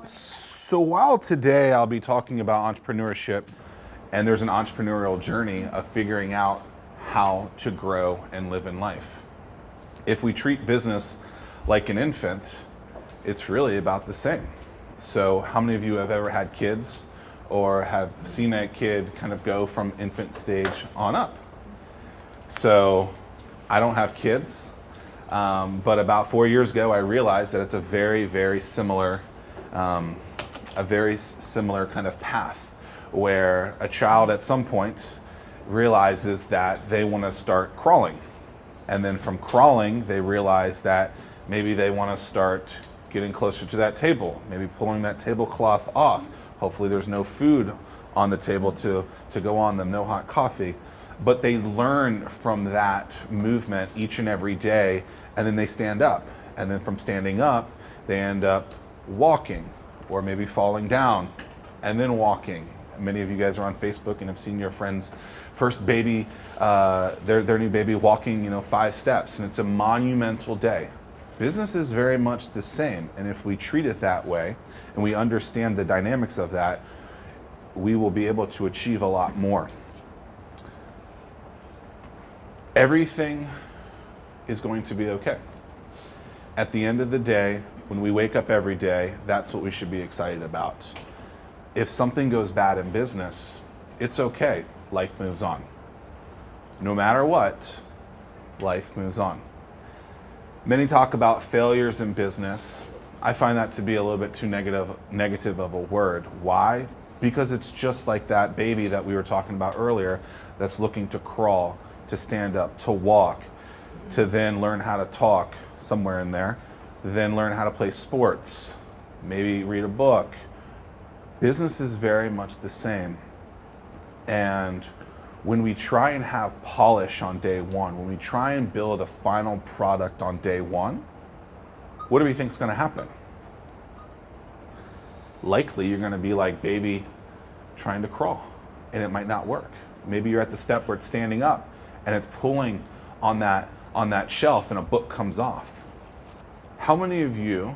So while today I'll be talking about entrepreneurship, and there's an entrepreneurial journey of figuring out how to grow and live in life. If we treat business like an infant, it's really about the same. So how many of you have ever had kids or have seen a kid kind of go from infant stage on up? So I don't have kids, but about 4 years ago I realized that it's a very similar kind of path where a child at some point realizes that they want to start crawling. And then from crawling, they realize that maybe they want to start getting closer to that table, maybe pulling that tablecloth off. Hopefully there's no food on the table to go on them, no hot coffee. But they learn from that movement each and every day, and then they stand up. And then from standing up, they end up walking, or maybe falling down and then walking. Many of you guys are on Facebook and have seen your friend's first baby, their new baby walking, 5 steps, and it's a monumental day. Business is very much the same, and if we treat it that way and we understand the dynamics of that, we will be able to achieve a lot more. Everything is going to be okay. At the end of the day, when we wake up every day, that's what we should be excited about. If something goes bad in business, it's okay. Life moves on. No matter what, life moves on. Many talk about failures in business. I find that to be a little bit too negative of a word. Why? Because it's just like that baby that we were talking about earlier that's looking to crawl, to stand up, to walk, to then learn how to talk somewhere in there, then learn how to play sports, maybe read a book. Business is very much the same. And when we try and have polish on day one, when we try and build a final product on day one, what do we think is going to happen? Likely you're going to be like baby trying to crawl, and it might not work. Maybe you're at the step where it's standing up and it's pulling on that shelf and a book comes off. How many of you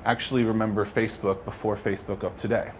actually remember Facebook before Facebook of today?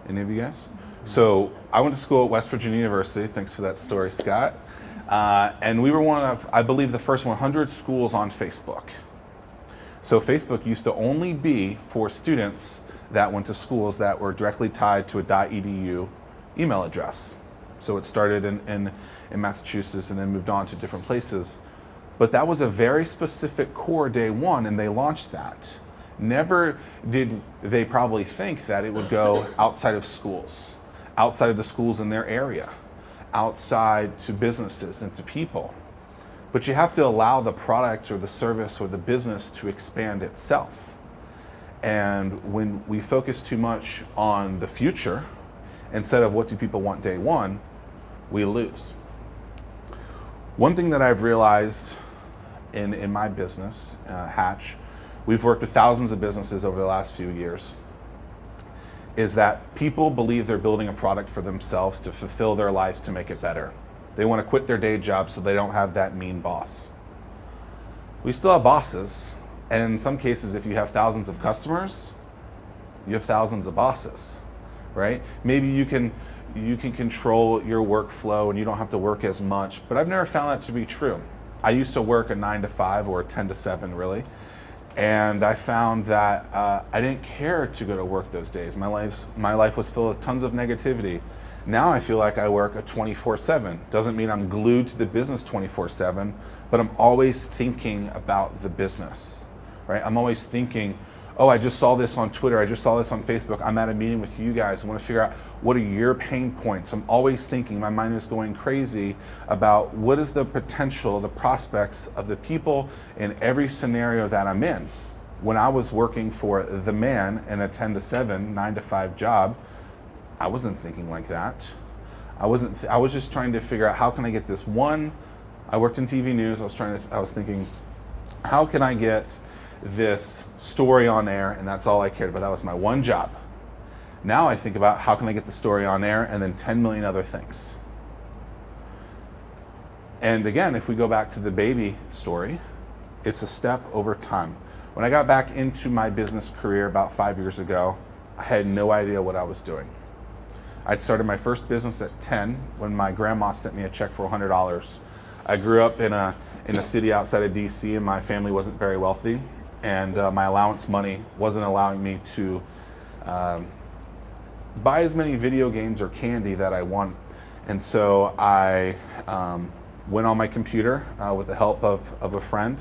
Any of you guys? So I went to school at West Virginia University. Thanks for that story, Scott. And we were one of, I believe, the first 100 schools on Facebook. So Facebook used to only be for students that went to schools that were directly tied to a .edu email address. So it started in Massachusetts and then moved on to different places. But that was a very specific core day one, and they launched that. Never did they probably think that it would go outside of schools, outside of the schools in their area, outside to businesses and to people. But you have to allow the product or the service or the business to expand itself. And when we focus too much on the future, instead of what do people want day one, we lose. One thing that I've realized in my business, Hatch, we've worked with thousands of businesses over the last few years, is that people believe they're building a product for themselves to fulfill their lives, to make it better. They want to quit their day job so they don't have that mean boss. We still have bosses, and in some cases, if you have thousands of customers, you have thousands of bosses, right? Maybe you can control your workflow and you don't have to work as much, but I've never found that to be true. I used to work a 9 to 5 or a 10 to 7 really, and I found that I didn't care to go to work those days. My life was filled with tons of negativity. Now I feel like I work a 24/7. Doesn't mean I'm glued to the business 24/7, but I'm always thinking about the business, right? I'm always thinking, oh, I just saw this on Twitter, I just saw this on Facebook, I'm at a meeting with you guys, I want to figure out what are your pain points. I'm always thinking, my mind is going crazy about what is the potential, the prospects of the people in every scenario that I'm in. When I was working for the man in a 10 to 7, 9 to 5 job, I wasn't thinking like that. I was just trying to figure out how can I get this one. I worked in TV news, I was thinking, how can I get this story on air, and that's all I cared about. That was my one job. Now I think about how can I get the story on air and then 10 million other things. And again, if we go back to the baby story, it's a step over time. When I got back into my business career about 5 years ago, I had no idea what I was doing. I'd started my first business at 10 when my grandma sent me a check for $100. I grew up in a city outside of DC, and my family wasn't very wealthy, and my allowance money wasn't allowing me to buy as many video games or candy that I want. And so I went on my computer with the help of a friend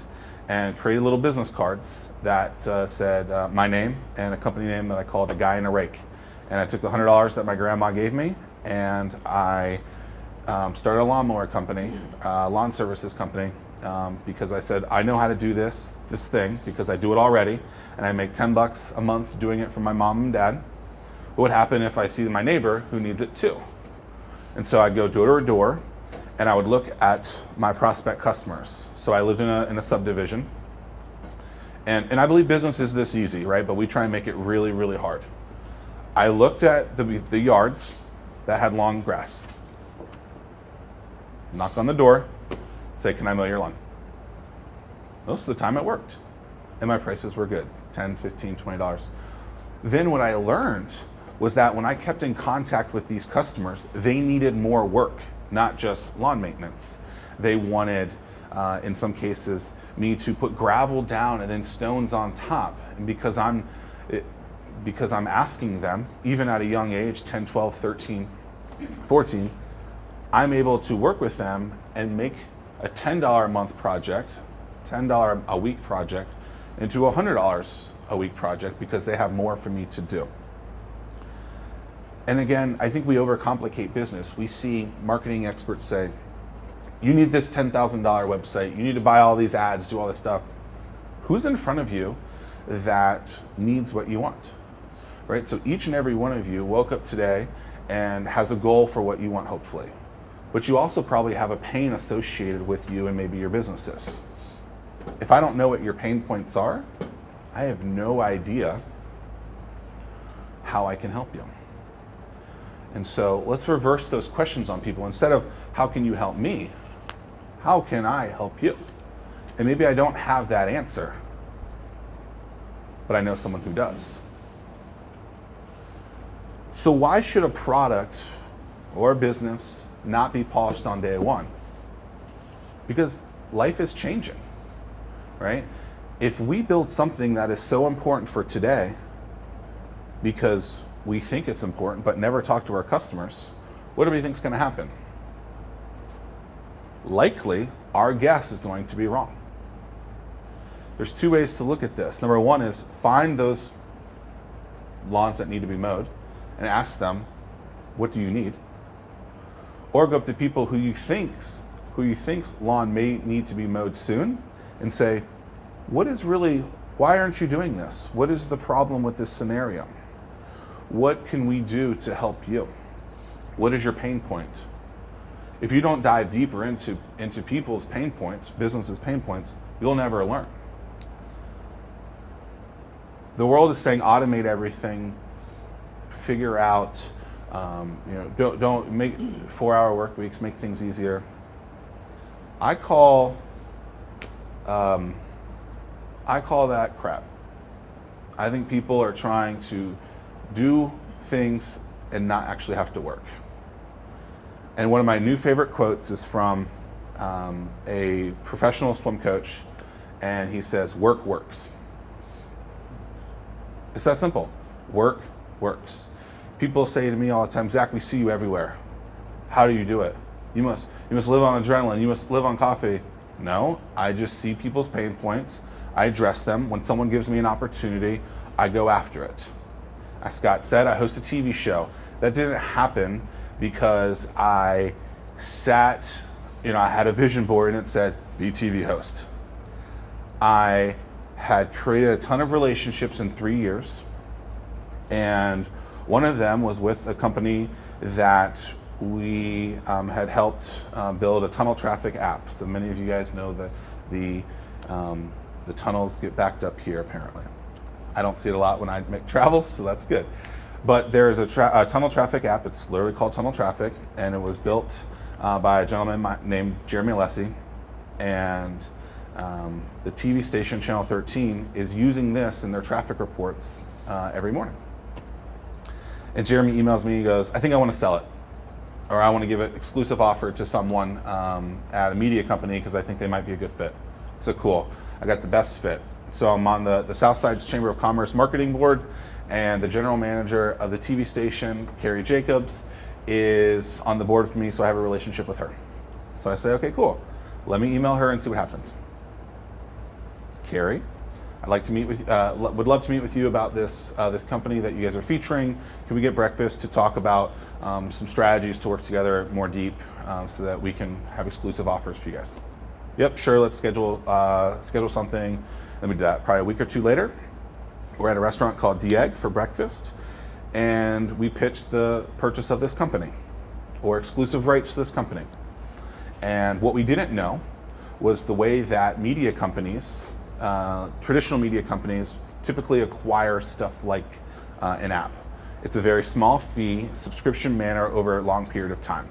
and created little business cards that said my name and a company name that I called A Guy in a Rake. And I took the $100 that my grandma gave me, and I started a lawnmower company, lawn services company, because I said, I know how to do this thing because I do it already, and I make $10 a month doing it for my mom and dad. What would happen if I see my neighbor who needs it too? And so I'd go door to door, and I would look at my prospect customers. So I lived in a subdivision, and I believe business is this easy, right? But we try and make it really, really hard. I looked at the yards that had long grass. Knock on the door, say, can I mow your lawn? Most of the time it worked, and my prices were good, $10, $15, $20. Then what I learned was that when I kept in contact with these customers, they needed more work, not just lawn maintenance. They wanted, in some cases, me to put gravel down and then stones on top. And because I'm asking them, even at a young age, 10, 12, 13, 14, I'm able to work with them and make a $10 a month project, $10 a week project, into a $100 a week project because they have more for me to do. And again, I think we overcomplicate business. We see marketing experts say, you need this $10,000 website, you need to buy all these ads, do all this stuff. Who's in front of you that needs what you want, right? So each and every one of you woke up today and has a goal for what you want, hopefully. But you also probably have a pain associated with you and maybe your businesses. If I don't know what your pain points are, I have no idea how I can help you. And so let's reverse those questions on people. Instead of, how can you help me? How can I help you? And maybe I don't have that answer, but I know someone who does. So why should a product or a business not be polished on day one? Because life is changing, right? If we build something that is so important for today because we think it's important but never talk to our customers, what do we think is going to happen? Likely, our guess is going to be wrong. There's two ways to look at this. Number one is find those lawns that need to be mowed and ask them, what do you need? Or go up to people who you think's lawn may need to be mowed soon and say, why aren't you doing this? What is the problem with this scenario? What can we do to help you? What is your pain point? If you don't dive deeper into people's pain points, businesses' pain points, you'll never learn. The world is saying automate everything, figure out, don't make 4-hour work weeks, make things easier. I call that crap. I think people are trying to do things and not actually have to work. And one of my new favorite quotes is from a professional swim coach, and he says, work works. It's that simple. Work works. People say to me all the time, Zach, we see you everywhere. How do you do it? You must live on adrenaline. You must live on coffee. No, I just see people's pain points. I address them. When someone gives me an opportunity, I go after it. As Scott said, I host a TV show. That didn't happen because I sat, I had a vision board and it said, be TV host. I had created a ton of relationships in 3 years, and one of them was with a company that we had helped build a tunnel traffic app. So many of you guys know that the tunnels get backed up here apparently. I don't see it a lot when I make travels, so that's good. But there is a tunnel traffic app. It's literally called Tunnel Traffic, and it was built by a gentleman named Jeremy Alessi. And The TV station, Channel 13, is using this in their traffic reports every morning. And Jeremy emails me, he goes, I think I want to sell it. Or I want to give an exclusive offer to someone at a media company because I think they might be a good fit. So cool, I got the best fit. So I'm on the Southside's Chamber of Commerce marketing board, and the general manager of the TV station, Carrie Jacobs, is on the board with me, so I have a relationship with her. So I say, okay, cool. Let me email her and see what happens. Carrie, I'd like to meet with, would love to meet with you about this company that you guys are featuring. Can we get breakfast to talk about some strategies to work together more deep so that we can have exclusive offers for you guys? Yep, sure. Let's schedule something. Let me do that. Probably a week or two later, we're at a restaurant called Dieg for breakfast, and we pitched the purchase of this company or exclusive rights to this company. And what we didn't know was the way that media companies, traditional media companies, typically acquire stuff like an app. It's a very small fee, subscription manner over a long period of time.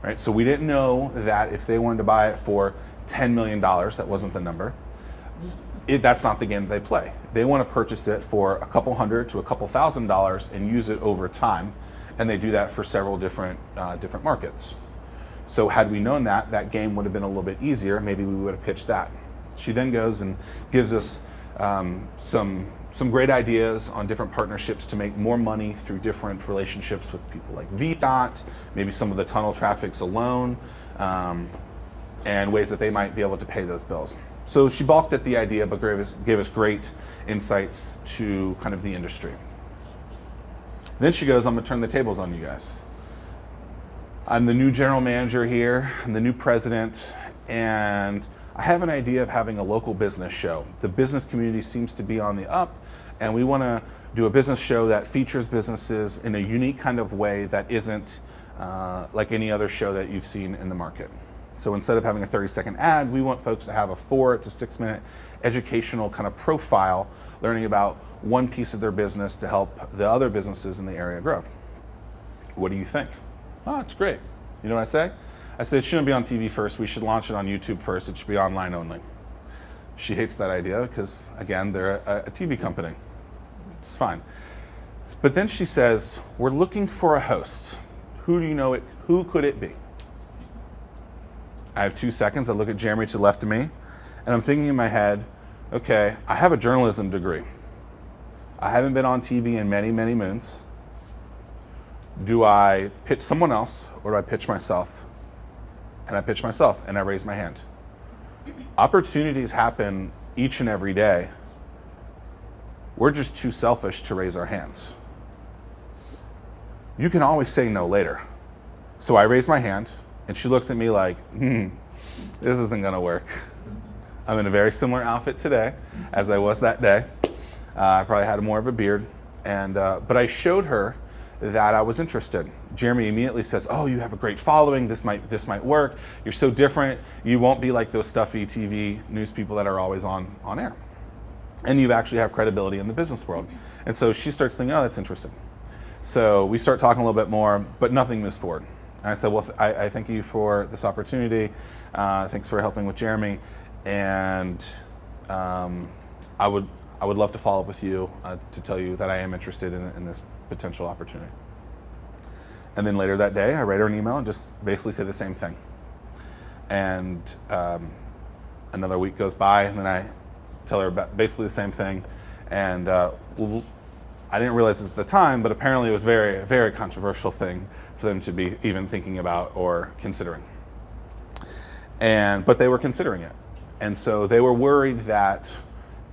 Right? So we didn't know that if they wanted to buy it for $10 million, that wasn't the number, that's not the game they play. They want to purchase it for a couple $100 to a couple $1,000 and use it over time, and they do that for several different markets. So had we known that, that game would have been a little bit easier. Maybe we would have pitched that. She then goes and gives us some great ideas on different partnerships to make more money through different relationships with people like VDOT, maybe some of the tunnel traffics alone, and ways that they might be able to pay those bills. So she balked at the idea, but gave us great insights to kind of the industry. Then she goes, I'm gonna turn the tables on you guys. I'm the new general manager here, I'm the new president, and I have an idea of having a local business show. The business community seems to be on the up, and we want to do a business show that features businesses in a unique kind of way that isn't like any other show that you've seen in the market. So instead of having a 30-second ad, we want folks to have a 4 to 6 minute educational kind of profile, learning about one piece of their business to help the other businesses in the area grow. What do you think? Oh, it's great. You know what I say? I said, it shouldn't be on TV first. We should launch it on YouTube first. It should be online only. She hates that idea because, again, they're a TV company. It's fine. But then she says, we're looking for a host. Who do you know who could it be? I have 2 seconds. I look at Jeremy to the left of me, and I'm thinking in my head, okay, I have a journalism degree. I haven't been on TV in many, many moons. Do I pitch someone else, or do I pitch myself? And I pitch myself, and I raise my hand. Opportunities happen each and every day. We're just too selfish to raise our hands. You can always say no later. So I raise my hand, and she looks at me like, this isn't gonna work. I'm in a very similar outfit today as I was that day. I probably had more of a beard, but I showed her that I was interested. Jeremy immediately says, oh, you have a great following, this might work, you're so different, you won't be like those stuffy TV news people that are always on air. And you actually have credibility in the business world. And so she starts thinking, oh, that's interesting. So we start talking a little bit more, but nothing moves forward. And I said, well, I thank you for this opportunity, thanks for helping with Jeremy, and I would love to follow up with you to tell you that I am interested in this potential opportunity. And then later that day, I write her an email and just basically say the same thing. And another week goes by, and then I tell her about basically the same thing. And I didn't realize this at the time, but apparently it was a very, very controversial thing for them to be even thinking about or considering. But they were considering it. And so they were worried that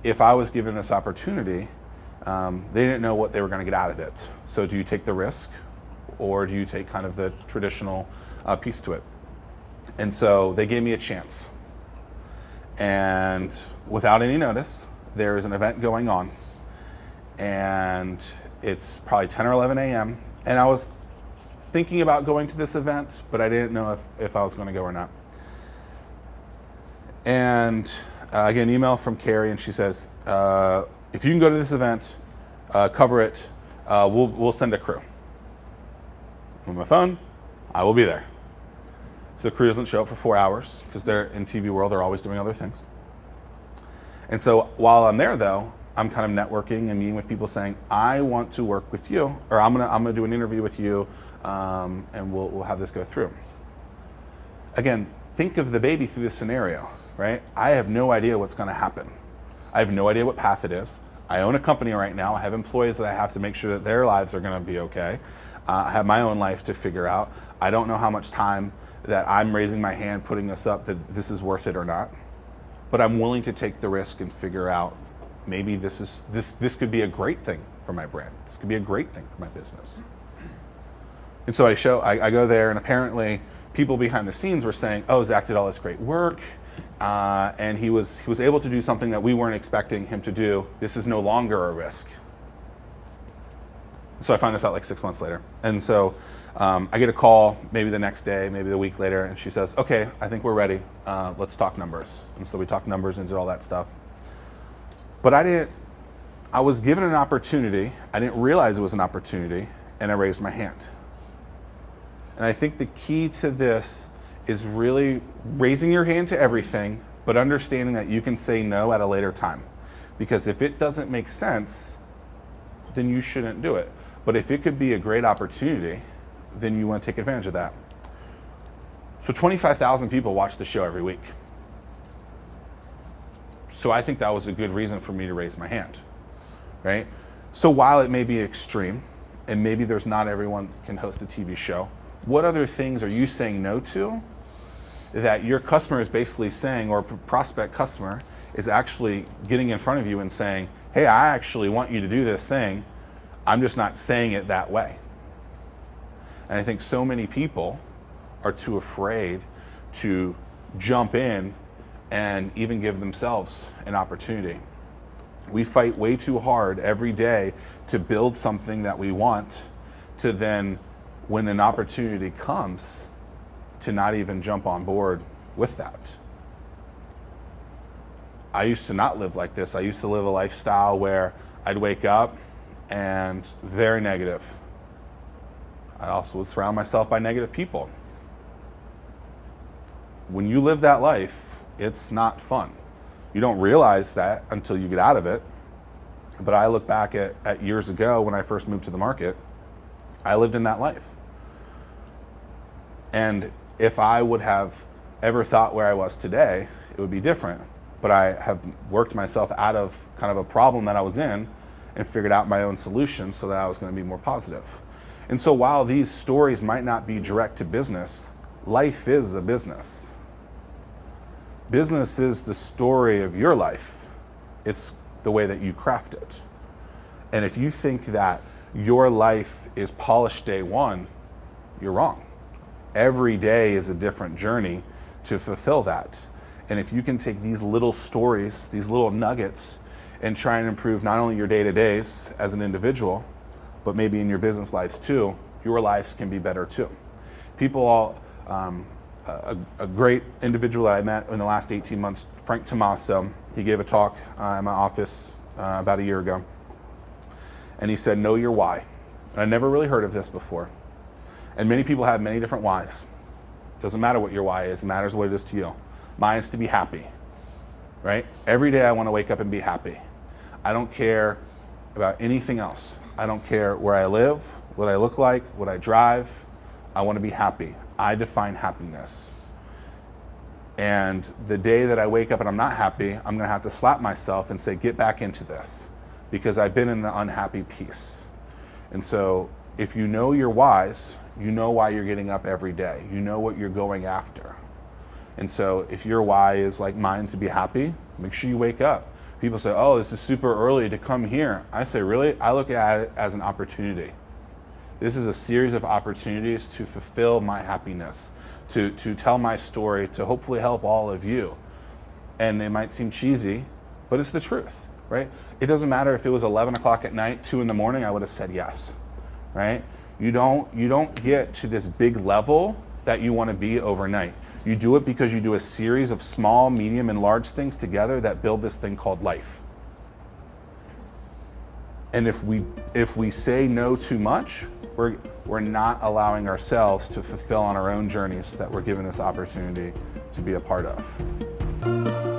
if I was given this opportunity, they didn't know what they were going to get out of it. So do you take the risk, or do you take kind of the traditional piece to it? And so they gave me a chance. And without any notice, there is an event going on, and it's probably 10 or 11 a.m. And I was thinking about going to this event, but I didn't know if I was going to go or not. And I get an email from Carrie, and she says, if you can go to this event, cover it, we'll send a crew. On my phone, I will be there. So the crew doesn't show up for 4 hours because they're in TV world, they're always doing other things. And so while I'm there though, I'm kind of networking and meeting with people saying, I want to work with you, or I'm gonna do an interview with you, and we'll have this go through. Again, think of the baby through this scenario, right? I have no idea what's gonna happen. I have no idea what path it is. I own a company right now. I have employees that I have to make sure that their lives are gonna be okay. I have my own life to figure out. I don't know how much time that I'm raising my hand, putting this up, that this is worth it or not. But I'm willing to take the risk and figure out maybe this could be a great thing for my brand. This could be a great thing for my business. And so I go there, and apparently people behind the scenes were saying, oh, Zack did all this great work, and he was able to do something that we weren't expecting him to do. This is no longer a risk. So I find this out like 6 months later. And so I get a call maybe the next day, maybe a week later, and she says, okay, I think we're ready. Let's talk numbers. And so we talk numbers and did all that stuff. But I was given an opportunity. I didn't realize it was an opportunity, and I raised my hand. And I think the key to this is really raising your hand to everything, but understanding that you can say no at a later time. Because if it doesn't make sense, then you shouldn't do it. But if it could be a great opportunity, then you want to take advantage of that. So 25,000 people watch the show every week. So I think that was a good reason for me to raise my hand, right? So while it may be extreme, and maybe there's not everyone can host a TV show, what other things are you saying no to that your customer is basically saying, or prospect customer is actually getting in front of you and saying, hey, I actually want you to do this thing, I'm just not saying it that way. And I think so many people are too afraid to jump in and even give themselves an opportunity. We fight way too hard every day to build something that we want, to then, when an opportunity comes, to not even jump on board with that. I used to not live like this. I used to live a lifestyle where I'd wake up and very negative. I also would surround myself by negative people. When you live that life, it's not fun. You don't realize that until you get out of it. But I look back at years ago when I first moved to the market, I lived in that life. And if I would have ever thought where I was today, it would be different. But I have worked myself out of kind of a problem that I was in and figured out my own solution so that I was going to be more positive. And so while these stories might not be direct to business, life is a business. Business is the story of your life. It's the way that you craft it. And if you think that your life is polished day one, you're wrong. Every day is a different journey to fulfill that. And if you can take these little stories, these little nuggets, and try and improve not only your day-to-days as an individual, but maybe in your business lives too, your lives can be better too. People all, a great individual that I met in the last 18 months, Frank Tomaso, he gave a talk in my office about a year ago. And he said, know your why. And I never really heard of this before. And many people have many different whys. Doesn't matter what your why is, it matters what it is to you. Mine is to be happy, right? Every day I want to wake up and be happy. I don't care about anything else. I don't care where I live, what I look like, what I drive. I want to be happy. I define happiness. And the day that I wake up and I'm not happy, I'm going to have to slap myself and say, get back into this, because I've been in the unhappy piece. And so if you know your whys, you know why you're getting up every day. You know what you're going after. And so if your why is like mine, to be happy, make sure you wake up. People say, oh, this is super early to come here. I say, really? I look at it as an opportunity. This is a series of opportunities to fulfill my happiness, to tell my story, to hopefully help all of you. And it might seem cheesy, but it's the truth, right? It doesn't matter if it was 11 o'clock at night, 2 in the morning, I would have said yes, right? You don't get to this big level that you want to be overnight. You do it because you do a series of small, medium, and large things together that build this thing called life. And if we say no too much, we're not allowing ourselves to fulfill on our own journeys that we're given this opportunity to be a part of.